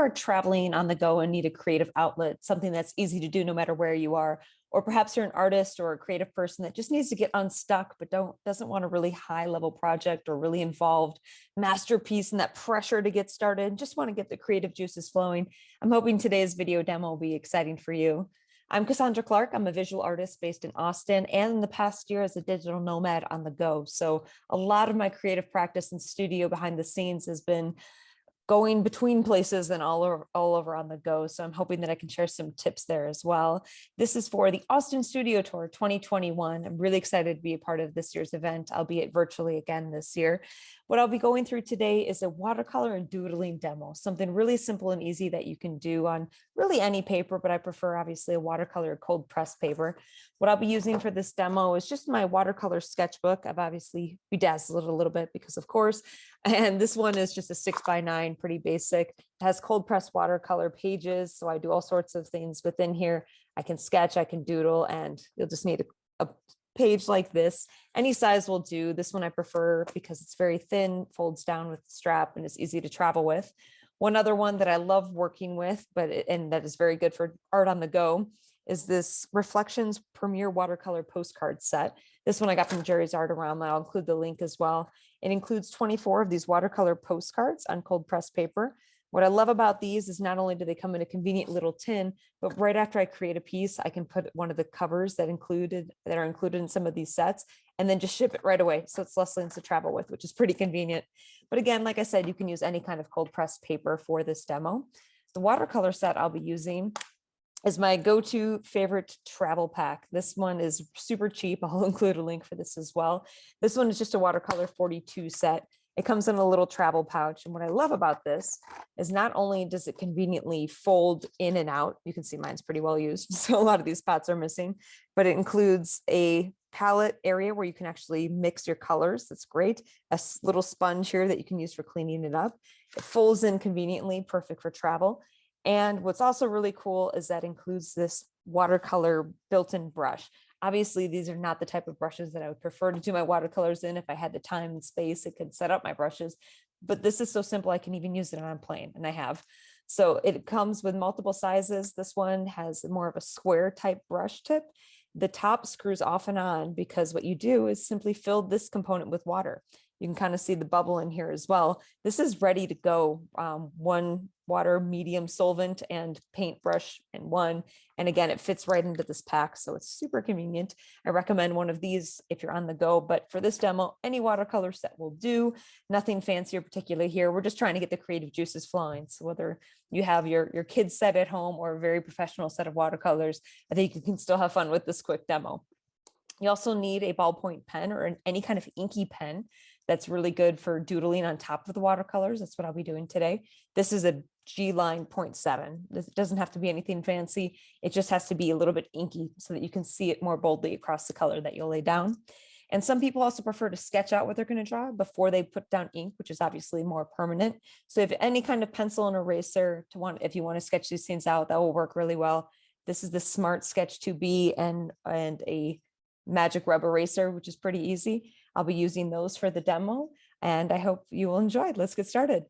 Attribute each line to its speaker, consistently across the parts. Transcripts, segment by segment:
Speaker 1: are traveling on the go and need a creative outlet, something that's easy to do no matter where you are, or perhaps you're an artist or a creative person that just needs to get unstuck, but doesn't want a really high level project or really involved masterpiece and that pressure to get started, just want to get the creative juices flowing, I'm hoping today's video demo will be exciting for you. I'm Cassandra Clark. I'm a visual artist based in Austin, and in the past year as a digital nomad on the go. So a lot of my creative practice and studio behind the scenes has been going between places and all over on the go. So I'm hoping that I can share some tips there as well. This is for the Austin Studio Tour 2021. I'm really excited to be a part of this year's event, albeit virtually again this year. What I'll be going through today is a watercolor and doodling demo, something really simple and easy that you can do on really any paper, but I prefer obviously a watercolor cold press paper. What I'll be using for this demo is just my watercolor sketchbook. I've obviously bedazzled it a little bit because of course, and this one is just a 6x9, pretty basic. It has cold press watercolor pages. So I do all sorts of things within here. I can sketch, I can doodle, and you'll just need a page like this. Any size will do. This one I prefer because it's very thin, folds down with the strap, and it's easy to travel with. One other one that I love working with, and that is very good for art on the go, is this Reflections Premier Watercolor Postcard set. This one I got from Jerry's Art Around. I'll include the link as well. It includes 24 of these watercolor postcards on cold press paper. What I love about these is not only do they come in a convenient little tin, but right after I create a piece, I can put one of the covers that are included in some of these sets and then just ship it right away. So it's less things to travel with, which is pretty convenient. But again, like I said, you can use any kind of cold press paper for this demo. The watercolor set I'll be using is my go-to favorite travel pack. This one is super cheap. I'll include a link for this as well. This one is just a watercolor 42 set. It comes in a little travel pouch. And what I love about this is not only does it conveniently fold in and out, you can see mine's pretty well used, so a lot of these spots are missing, but it includes a palette area where you can actually mix your colors. That's great. A little sponge here that you can use for cleaning it up. It folds in conveniently, perfect for travel. And what's also really cool is that includes this watercolor built-in brush. Obviously, these are not the type of brushes that I would prefer to do my watercolors in. If I had the time and space, it could set up my brushes, but this is so simple, I can even use it on a plane, and I have. So it comes with multiple sizes. This one has more of a square type brush tip. The top screws off and on because what you do is simply fill this component with water. You can kind of see the bubble in here as well. This is ready to go. One water, medium solvent, and paintbrush in one. And again, it fits right into this pack, so it's super convenient. I recommend one of these if you're on the go, but for this demo, any watercolor set will do. Nothing fancy or particular here. We're just trying to get the creative juices flowing. So whether you have your kids set at home or a very professional set of watercolors, I think you can still have fun with this quick demo. You also need a ballpoint pen or any kind of inky pen. That's really good for doodling on top of the watercolors. That's what I'll be doing today. This is a G-line 0.7. This doesn't have to be anything fancy. It just has to be a little bit inky so that you can see it more boldly across the color that you'll lay down. And some people also prefer to sketch out what they're going to draw before they put down ink, which is obviously more permanent. So if any kind of pencil and eraser if you want to sketch these things out, that will work really well. This is the Smart Sketch 2B and a magic rub eraser, which is pretty easy. I'll be using those for the demo, and I hope you will enjoy it. Let's get started.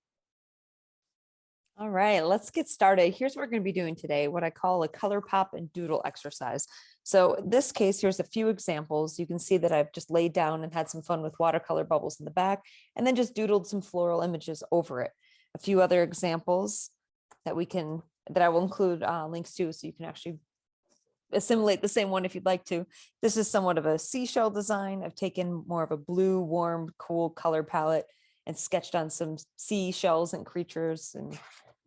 Speaker 1: All right, let's get started. Here's what we're going to be doing today, what I call a color pop and doodle exercise. So in this case, here's a few examples. You can see that I've just laid down and had some fun with watercolor bubbles in the back, and then just doodled some floral images over it. A few other examples that I will include links to, so you can actually assimilate the same one if you'd like to. This is somewhat of a seashell design. I've taken more of a blue, warm, cool color palette and sketched on some seashells and creatures and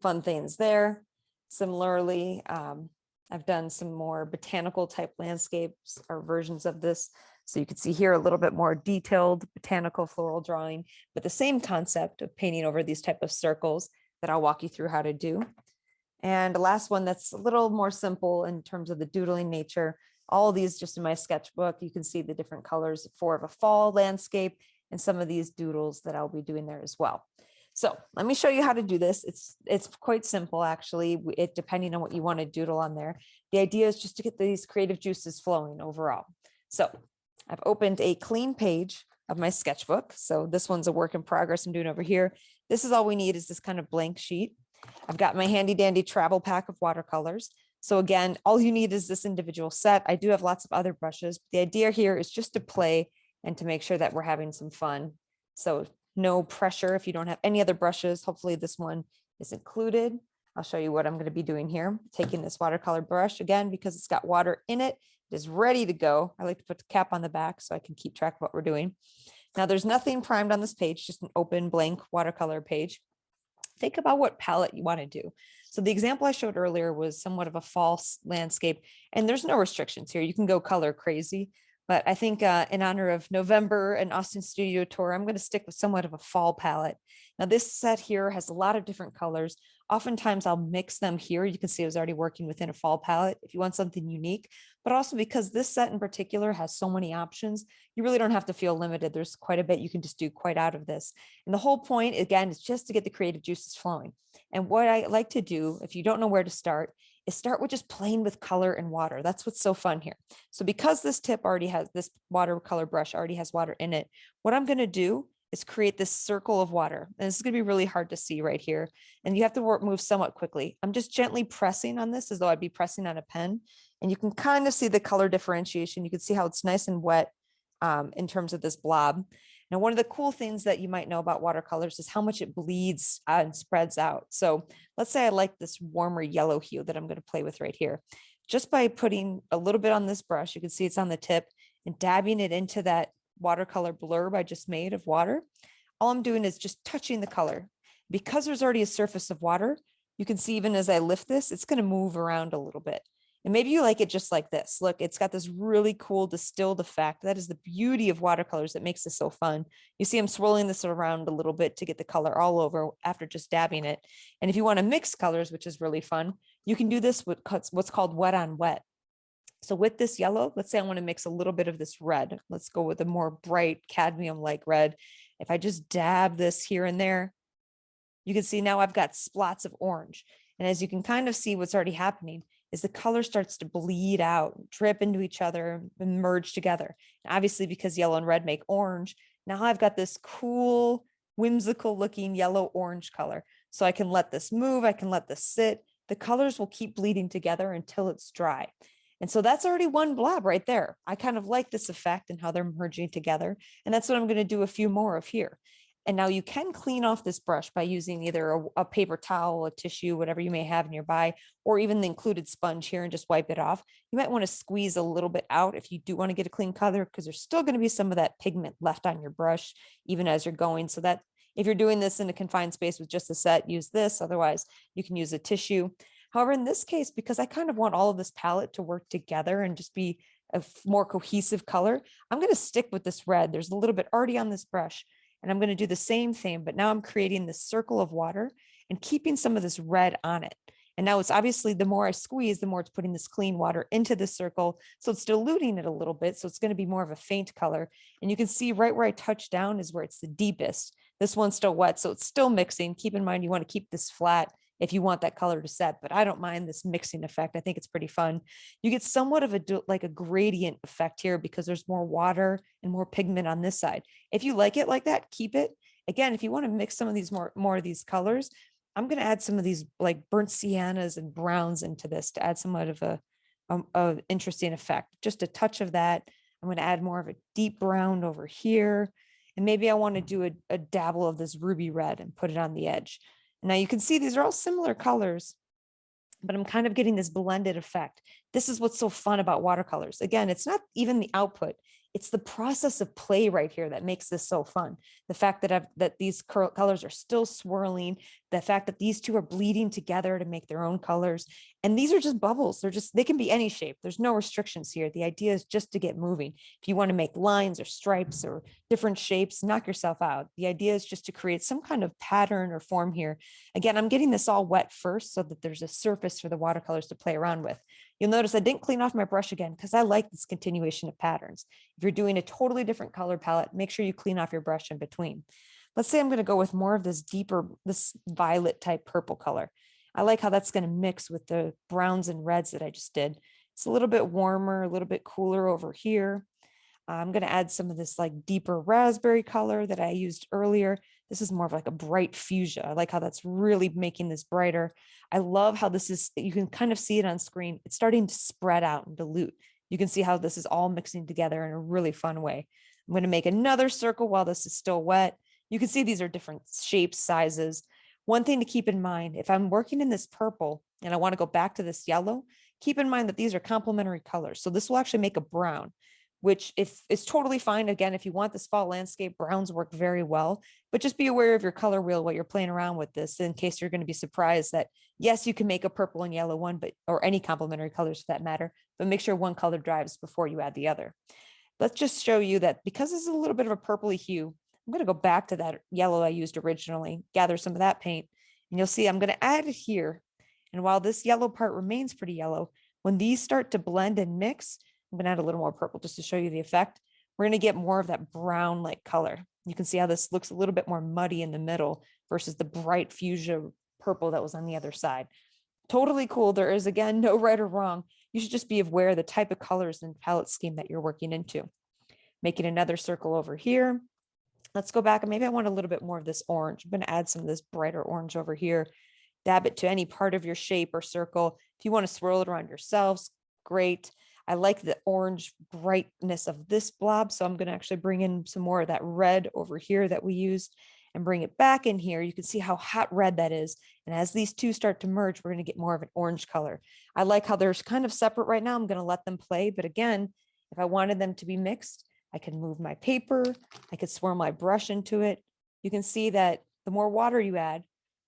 Speaker 1: fun things there. Similarly, I've done some more botanical type landscapes or versions of this. So you can see here a little bit more detailed botanical floral drawing, but the same concept of painting over these type of circles that I'll walk you through how to do. And the last one that's a little more simple in terms of the doodling nature. All of these just in my sketchbook. You can see the different colors for a fall landscape and some of these doodles that I'll be doing there as well. So let me show you how to do this. It's quite simple, actually, depending on what you want to doodle on there. The idea is just to get these creative juices flowing overall. So I've opened a clean page of my sketchbook. So this one's a work in progress I'm doing over here. This is all we need is this kind of blank sheet. I've got my handy dandy travel pack of watercolors. So again, all you need is this individual set. I do have lots of other brushes. The idea here is just to play and to make sure that we're having some fun. So no pressure if you don't have any other brushes. Hopefully this one is included. I'll show you what I'm going to be doing here. Taking this watercolor brush again, because it's got water in it, it is ready to go. I like to put the cap on the back so I can keep track of what we're doing. Now there's nothing primed on this page, just an open blank watercolor page. Think about what palette you want to do. So the example I showed earlier was somewhat of a false landscape, and there's no restrictions here. You can go color crazy, but I think in honor of November and Austin Studio Tour, I'm going to stick with somewhat of a fall palette. Now this set here has a lot of different colors. Oftentimes I'll mix them here. You can see I was already working within a fall palette if you want something unique, but also because this set in particular has so many options, you really don't have to feel limited. There's quite a bit you can just do quite out of this. And the whole point, again, is just to get the creative juices flowing. And what I like to do, if you don't know where to start, is start with just playing with color and water. That's what's so fun here. So because this tip already has, this watercolor brush already has water in it, what I'm going to do is create this circle of water. And this is going to be really hard to see right here. And you have to move somewhat quickly. I'm just gently pressing on this as though I'd be pressing on a pen. And you can kind of see the color differentiation. You can see how it's nice and wet in terms of this blob. Now, one of the cool things that you might know about watercolors is how much it bleeds and spreads out. So let's say I like this warmer yellow hue that I'm going to play with right here. Just by putting a little bit on this brush, you can see it's on the tip, and dabbing it into that watercolor blurb I just made of water. All I'm doing is just touching the color. Because there's already a surface of water, you can see even as I lift this, it's going to move around a little bit. And maybe you like it just like this. Look, it's got this really cool distilled effect. That is the beauty of watercolors that makes this so fun. You see I'm swirling this around a little bit to get the color all over after just dabbing it. And if you want to mix colors, which is really fun, you can do this with what's called wet on wet. So with this yellow, let's say I want to mix a little bit of this red. Let's go with a more bright cadmium-like red. If I just dab this here and there, you can see now I've got splots of orange. And as you can kind of see, what's already happening is the color starts to bleed out, drip into each other, and merge together. And obviously, because yellow and red make orange, now I've got this cool, whimsical looking yellow-orange color. So I can let this move, I can let this sit. The colors will keep bleeding together until it's dry. And so that's already one blob right there. I kind of like this effect and how they're merging together. And that's what I'm going to do a few more of here. And now you can clean off this brush by using either a paper towel, a tissue, whatever you may have nearby, or even the included sponge here, and just wipe it off. You might want to squeeze a little bit out if you do want to get a clean color, because there's still going to be some of that pigment left on your brush, even as you're going. So that if you're doing this in a confined space with just a set, use this. Otherwise, you can use a tissue. However, in this case, because I kind of want all of this palette to work together and just be a more cohesive color, I'm going to stick with this red. There's a little bit already on this brush. And I'm going to do the same thing, but now I'm creating this circle of water and keeping some of this red on it. And now it's obviously the more I squeeze, the more it's putting this clean water into the circle. So it's diluting it a little bit. So it's going to be more of a faint color. And you can see right where I touch down is where it's the deepest. This one's still wet, so it's still mixing. Keep in mind, you want to keep this flat if you want that color to set, but I don't mind this mixing effect. I think it's pretty fun. You get somewhat of a gradient effect here because there's more water and more pigment on this side. If you like it like that, keep it. Again, if you want to mix some of these more of these colors, I'm going to add some of these like burnt siennas and browns into this to add somewhat of a interesting effect. Just a touch of that. I'm going to add more of a deep brown over here. And maybe I want to do a dabble of this ruby red and put it on the edge. Now you can see these are all similar colors, but I'm kind of getting this blended effect. This is what's so fun about watercolors. Again, it's not even the output. It's the process of play right here that makes this so fun. The fact that these colors are still swirling, the fact that these two are bleeding together to make their own colors. And these are just bubbles. They can be any shape. There's no restrictions here. The idea is just to get moving. If you want to make lines or stripes or different shapes, knock yourself out. The idea is just to create some kind of pattern or form here. Again, I'm getting this all wet first so that there's a surface for the watercolors to play around with. You'll notice I didn't clean off my brush again because I like this continuation of patterns. If you're doing a totally different color palette, make sure you clean off your brush in between. Let's say I'm going to go with more of this deeper, this violet type purple color. I like how that's going to mix with the browns and reds that I just did. It's a little bit warmer, a little bit cooler over here. I'm going to add some of this like deeper raspberry color that I used earlier This is more of like a bright fuchsia. I like how that's really making this brighter. I love how this is, you can kind of see it on screen. It's starting to spread out and dilute. You can see how this is all mixing together in a really fun way. I'm going to make another circle while this is still wet. You can see these are different shapes, sizes. One thing to keep in mind, if I'm working in this purple and I want to go back to this yellow, keep in mind that these are complementary colors. So this will actually make a brown, which if is totally fine. Again, if you want this fall landscape, browns work very well, but just be aware of your color wheel while you're playing around with this in case you're going to be surprised that yes, you can make a purple and yellow one, but or any complementary colors for that matter, but make sure one color drives before you add the other. Let's just show you that because this is a little bit of a purpley hue, I'm going to go back to that yellow I used originally, gather some of that paint, and you'll see I'm going to add it here. And while this yellow part remains pretty yellow, when these start to blend and mix, I'm going to add a little more purple just to show you the effect. We're going to get more of that brown-like color. You can see how this looks a little bit more muddy in the middle versus the bright fuchsia purple that was on the other side. Totally cool. There is, again, no right or wrong. You should just be aware of the type of colors and palette scheme that you're working into. Making another circle over here. Let's go back and maybe I want a little bit more of this orange. I'm going to add some of this brighter orange over here. Dab it to any part of your shape or circle. If you want to swirl it around yourselves, great. I like the orange brightness of this blob, so I'm going to actually bring in some more of that red over here that we used and bring it back in here. You can see how hot red that is. And as these two start to merge, we're going to get more of an orange color. I like how they're kind of separate right now. I'm going to let them play. But again, if I wanted them to be mixed, I can move my paper. I could swirl my brush into it. You can see that the more water you add,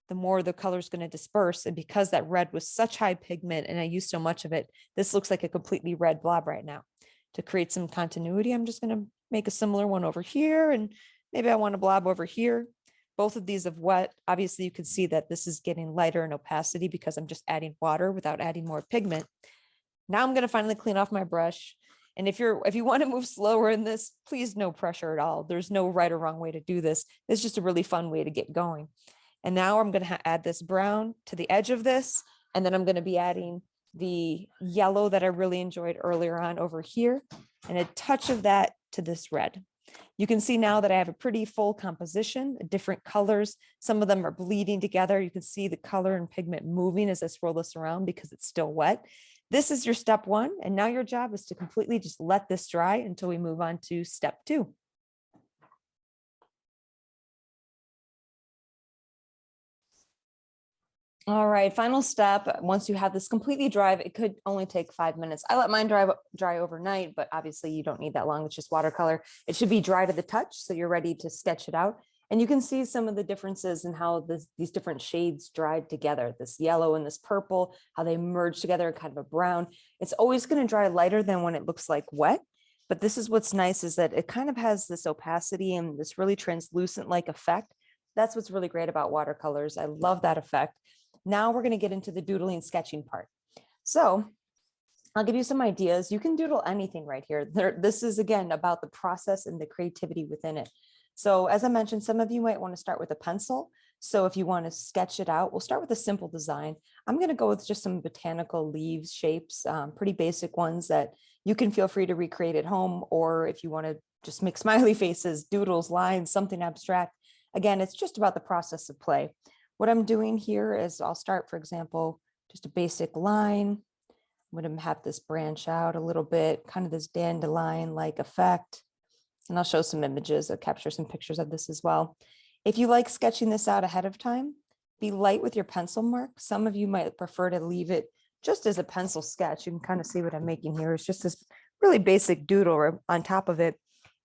Speaker 1: the more the color is going to disperse. And because that red was such high pigment and I used so much of it, this looks like a completely red blob right now. To create some continuity, I'm just going to make a similar one over here. And maybe I want a blob over here. Both of these have wet. Obviously, you can see that this is getting lighter in opacity because I'm just adding water without adding more pigment. Now I'm going to finally clean off my brush. And if you want to move slower in this, please no pressure at all. There's no right or wrong way to do this. It's just a really fun way to get going. And now I'm going to add this brown to the edge of this. And then I'm going to be adding the yellow that I really enjoyed earlier on over here and a touch of that to this red. You can see now that I have a pretty full composition, different colors. Some of them are bleeding together. You can see the color and pigment moving as I swirl this around because it's still wet. This is your step one. And now your job is to completely just let this dry until we move on to step two. All right, final step. Once you have this completely dry, it could only take 5 minutes. I let mine dry overnight, but obviously you don't need that long. It's just watercolor. It should be dry to the touch, so you're ready to sketch it out. And you can see some of the differences in how these different shades dried together, this yellow and this purple, how they merge together, kind of a brown. It's always going to dry lighter than when it looks like wet. But this is what's nice is that it kind of has this opacity and this really translucent-like effect. That's what's really great about watercolors. I love that effect. Now we're going to get into the doodling sketching part. So I'll give you some ideas. You can doodle anything right here. This is, again, about the process and the creativity within it. So as I mentioned, some of you might want to start with a pencil. So if you want to sketch it out, we'll start with a simple design. I'm going to go with just some botanical leaves shapes, pretty basic ones that you can feel free to recreate at home. Or if you want to just make smiley faces, doodles, lines, something abstract. Again, it's just about the process of play. What I'm doing here is I'll start, for example, just a basic line. I'm going to have this branch out a little bit, kind of this dandelion-like effect. And I'll show some images. I'll capture some pictures of this as well. If you like sketching this out ahead of time, be light with your pencil mark. Some of you might prefer to leave it just as a pencil sketch. You can kind of see what I'm making here. It's just this really basic doodle on top of it.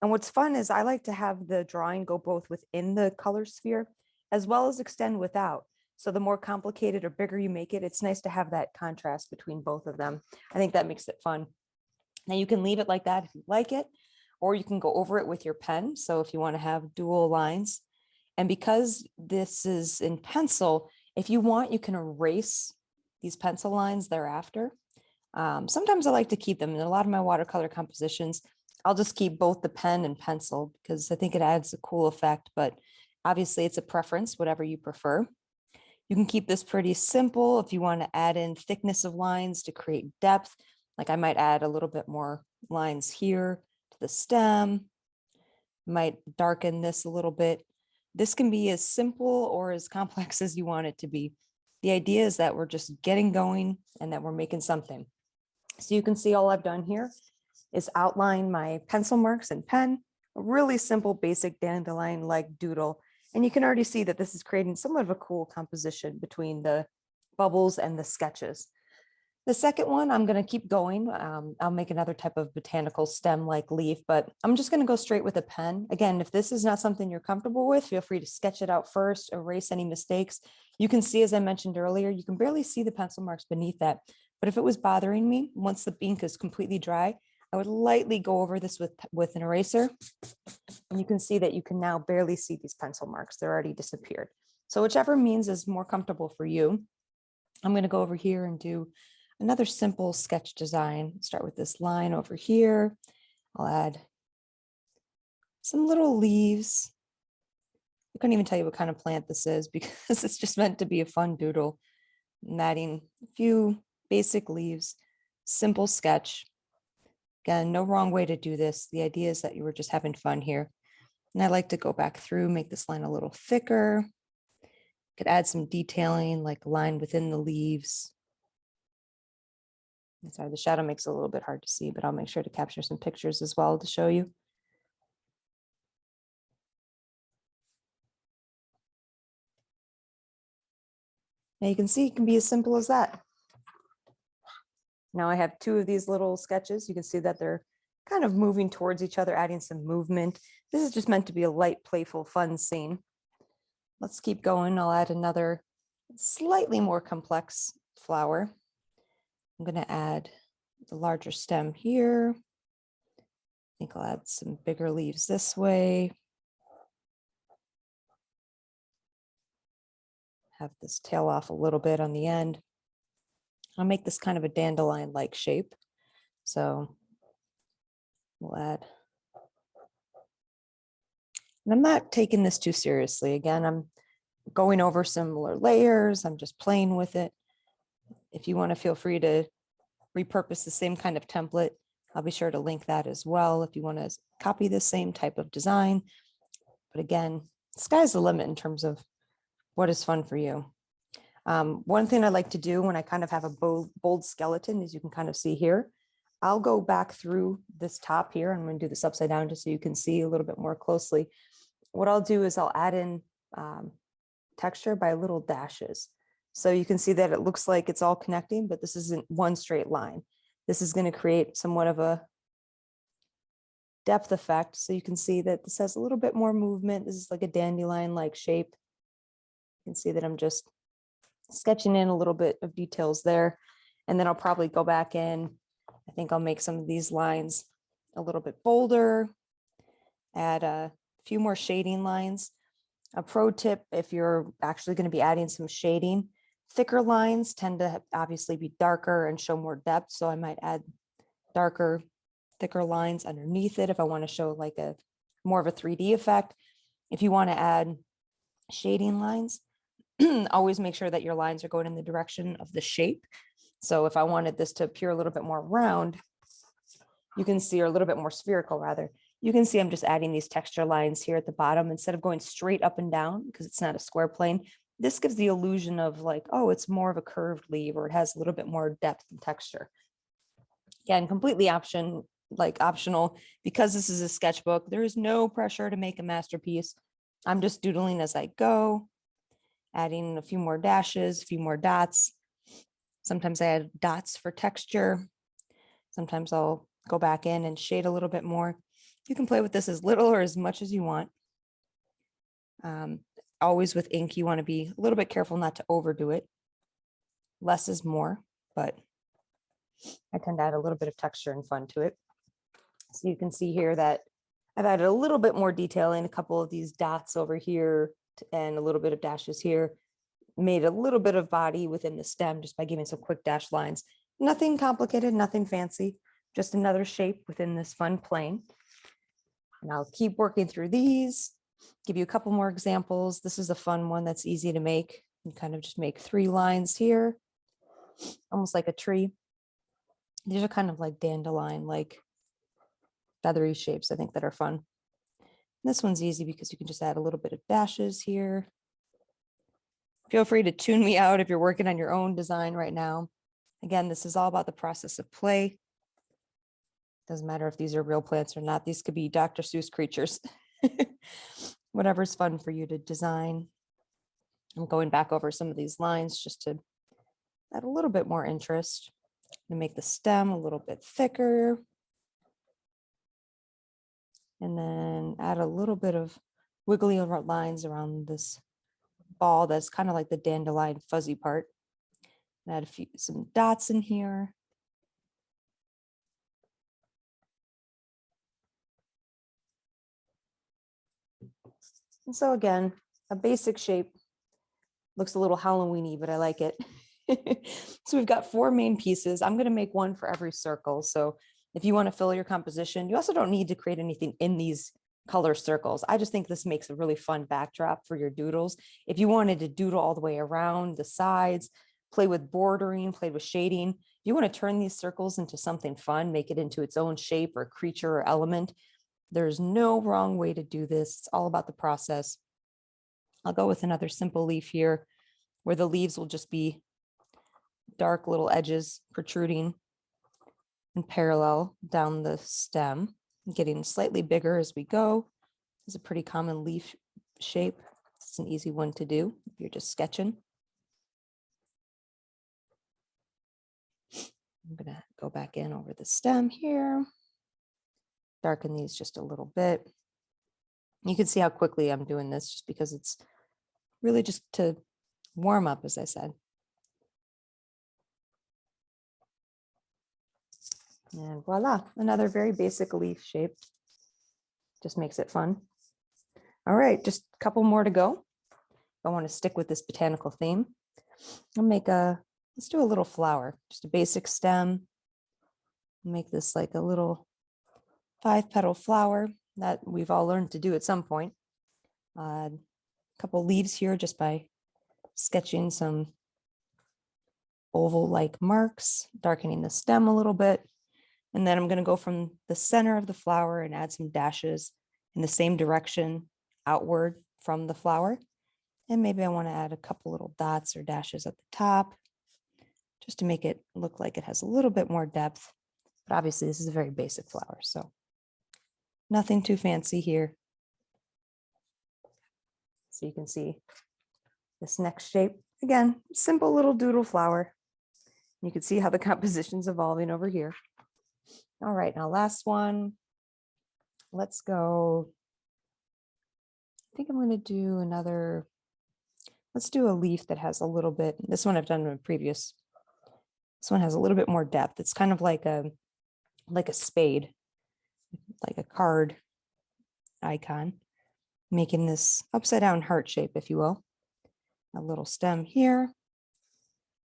Speaker 1: And what's fun is I like to have the drawing go both within the color sphere as well as extend without. So the more complicated or bigger you make it, it's nice to have that contrast between both of them. I think that makes it fun. Now you can leave it like that if you like it, or you can go over it with your pen. So if you want to have dual lines, and because this is in pencil, if you want, you can erase these pencil lines thereafter. Sometimes I like to keep them in a lot of my watercolor compositions. I'll just keep both the pen and pencil because I think it adds a cool effect, but obviously it's a preference, whatever you prefer. You can keep this pretty simple if you want to add in thickness of lines to create depth. Like I might add a little bit more lines here to the stem, might darken this a little bit. This can be as simple or as complex as you want it to be. The idea is that we're just getting going and that we're making something. So you can see all I've done here is outline my pencil marks and pen, a really simple basic dandelion-like doodle. And you can already see that this is creating somewhat of a cool composition between the bubbles and the sketches. The second one, I'm going to keep going. I'll make another type of botanical stem-like leaf, but I'm just going to go straight with a pen. Again, if this is not something you're comfortable with, feel free to sketch it out first, erase any mistakes. You can see, as I mentioned earlier, you can barely see the pencil marks beneath that. But if it was bothering me, once the ink is completely dry, I would lightly go over this with an eraser. And you can see that you can now barely see these pencil marks. They're already disappeared. So whichever means is more comfortable for you. I'm going to go over here and do another simple sketch design. Start with this line over here. I'll add some little leaves. I couldn't even tell you what kind of plant this is because it's just meant to be a fun doodle. I'm adding a few basic leaves, simple sketch. Again, no wrong way to do this. The idea is that you were just having fun here. And I like to go back through, make this line a little thicker. Could add some detailing like line within the leaves. Sorry, the shadow makes it a little bit hard to see, but I'll make sure to capture some pictures as well to show you. Now you can see it can be as simple as that. Now I have two of these little sketches. You can see that they're kind of moving towards each other, adding some movement. This is just meant to be a light, playful, fun scene. Let's keep going. I'll add another slightly more complex flower. I'm going to add the larger stem here. I think I'll add some bigger leaves this way. Have this tail off a little bit on the end. I'll make this kind of a dandelion-like shape. So we'll add. And I'm not taking this too seriously. Again, I'm going over similar layers. I'm just playing with it. If you want to, feel free to repurpose the same kind of template. I'll be sure to link that as well if you want to copy the same type of design. But again, sky's the limit in terms of what is fun for you. One thing I like to do when I kind of have a bold skeleton, as you can kind of see here, I'll go back through this top here. I'm going to do this upside down just so you can see a little bit more closely. What I'll do is I'll add in texture by little dashes. So you can see that it looks like it's all connecting, but this isn't one straight line. This is going to create somewhat of a depth effect. So you can see that this has a little bit more movement. This is like a dandelion-like shape. You can see that I'm just sketching in a little bit of details there. And then I'll probably go back in. I think I'll make some of these lines a little bit bolder, add a few more shading lines. A pro tip, if you're actually going to be adding some shading, thicker lines tend to obviously be darker and show more depth. So I might add darker, thicker lines underneath it if I want to show like a more of a 3D effect. If you want to add shading lines, always make sure that your lines are going in the direction of the shape. So if I wanted this to appear a little bit more round, you can see, or a little bit more spherical rather, you can see I'm just adding these texture lines here at the bottom instead of going straight up and down because it's not a square plane. This gives the illusion of like, oh, it's more of a curved leaf or it has a little bit more depth and texture. Again, completely optional because this is a sketchbook. There is no pressure to make a masterpiece. I'm just doodling as I go, adding a few more dashes, a few more dots. Sometimes I add dots for texture. Sometimes I'll go back in and shade a little bit more. You can play with this as little or as much as you want. Always with ink, you want to be a little bit careful not to overdo it. Less is more, but I tend to add a little bit of texture and fun to it. So you can see here that I've added a little bit more detail in a couple of these dots over here and a little bit of dashes here. Made a little bit of body within the stem just by giving some quick dash lines. Nothing complicated, nothing fancy, just another shape within this fun plane. And I'll keep working through these, give you a couple more examples. This is a fun one that's easy to make. You kind of just make 3 lines here, almost like a tree. These are kind of like dandelion, like feathery shapes, I think, that are fun. This one's easy because you can just add a little bit of dashes here. Feel free to tune me out if you're working on your own design right now. Again, this is all about the process of play. Doesn't matter if these are real plants or not. These could be Dr. Seuss creatures. Whatever's fun for you to design. I'm going back over some of these lines just to add a little bit more interest and make the stem a little bit thicker. And then add a little bit of wiggly lines around this ball that's kind of like the dandelion fuzzy part. Add some dots in here. And so again, a basic shape. Looks a little Halloween-y, but I like it. So we've got 4 main pieces. I'm going to make one for every circle. So if you want to fill your composition, you also don't need to create anything in these color circles. I just think this makes a really fun backdrop for your doodles. If you wanted to doodle all the way around the sides, play with bordering, play with shading, you want to turn these circles into something fun, make it into its own shape or creature or element. There's no wrong way to do this. It's all about the process. I'll go with another simple leaf here where the leaves will just be dark little edges protruding in parallel down the stem, getting slightly bigger as we go. It's a pretty common leaf shape. It's an easy one to do if you're just sketching. I'm going to go back in over the stem here, darken these just a little bit. You can see how quickly I'm doing this just because it's really just to warm up, as I said. And voila, another very basic leaf shape. Just makes it fun. All right, just a couple more to go. I want to stick with this botanical theme. Let's do a little flower, just a basic stem. Make this like a little 5-petal flower that we've all learned to do at some point. A couple leaves here just by sketching some oval-like marks, darkening the stem a little bit. And then I'm going to go from the center of the flower and add some dashes in the same direction outward from the flower. And maybe I want to add a couple little dots or dashes at the top just to make it look like it has a little bit more depth. But obviously this is a very basic flower, so nothing too fancy here. So you can see this next shape. Again, simple little doodle flower. You can see how the composition's evolving over here. All right, now last one. Let's go. I think I'm going to do another. Let's do a leaf that has a little bit. This one I've done in a previous. This one has a little bit more depth. It's kind of like a spade, like a card icon, making this upside down heart shape, if you will. A little stem here.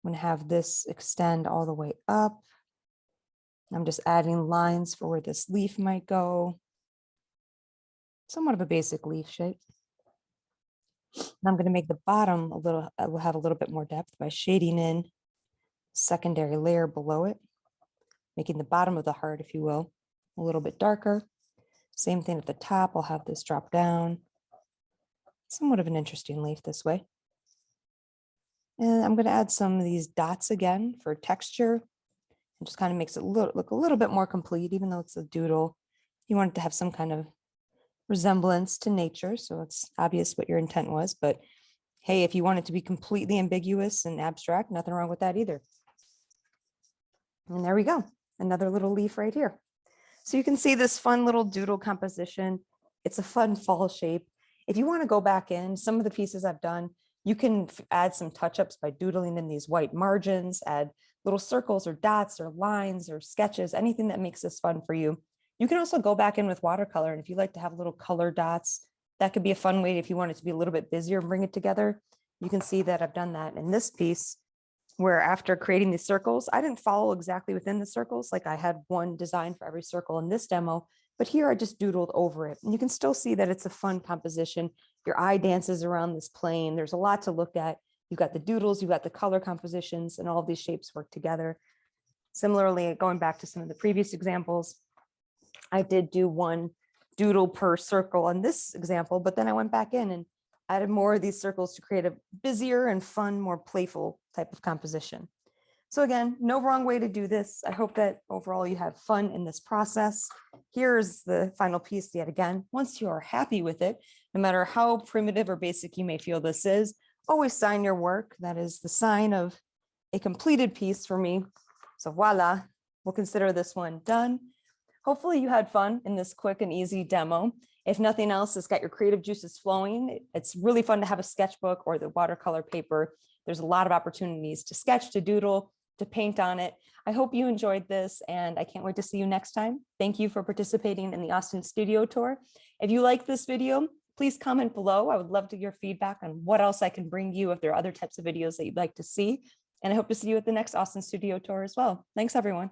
Speaker 1: I'm going to have this extend all the way up. I'm just adding lines for where this leaf might go. Somewhat of a basic leaf shape. And I'm going to make the bottom will have a little bit more depth by shading in secondary layer below it, making the bottom of the heart, if you will, a little bit darker. Same thing at the top. I'll have this drop down. Somewhat of an interesting leaf this way. And I'm going to add some of these dots again for texture. It just kind of makes it look a little bit more complete, even though it's a doodle. You want it to have some kind of resemblance to nature, so it's obvious what your intent was. But hey, if you want it to be completely ambiguous and abstract, nothing wrong with that either. And there we go, another little leaf right here. So you can see this fun little doodle composition. It's a fun fall shape. If you want to go back in, some of the pieces I've done, you can add some touch-ups by doodling in these white margins, add little circles or dots or lines or sketches, anything that makes this fun for you. You can also go back in with watercolor. And if you like to have little color dots, that could be a fun way if you want it to be a little bit busier and bring it together. You can see that I've done that in this piece, where after creating these circles, I didn't follow exactly within the circles. Like I had one design for every circle in this demo, but here I just doodled over it. And you can still see that it's a fun composition. Your eye dances around this plane. There's a lot to look at. You've got the doodles, you've got the color compositions, and all of these shapes work together. Similarly, going back to some of the previous examples, I did do one doodle per circle on this example, but then I went back in and added more of these circles to create a busier and fun, more playful type of composition. So again, no wrong way to do this. I hope that overall you have fun in this process. Here's the final piece yet again. Once you are happy with it, no matter how primitive or basic you may feel this is, always sign your work. That is the sign of a completed piece for me. So voila, we'll consider this one done. Hopefully you had fun in this quick and easy demo. If nothing else, it's got your creative juices flowing. It's really fun to have a sketchbook or the watercolor paper. There's a lot of opportunities to sketch, to doodle, to paint on it. I hope you enjoyed this and I can't wait to see you next time. Thank you for participating in the Austin Studio Tour. If you like this video, please comment below. I would love to hear feedback on what else I can bring you if there are other types of videos that you'd like to see. And I hope to see you at the next Austin Studio Tour as well. Thanks, everyone.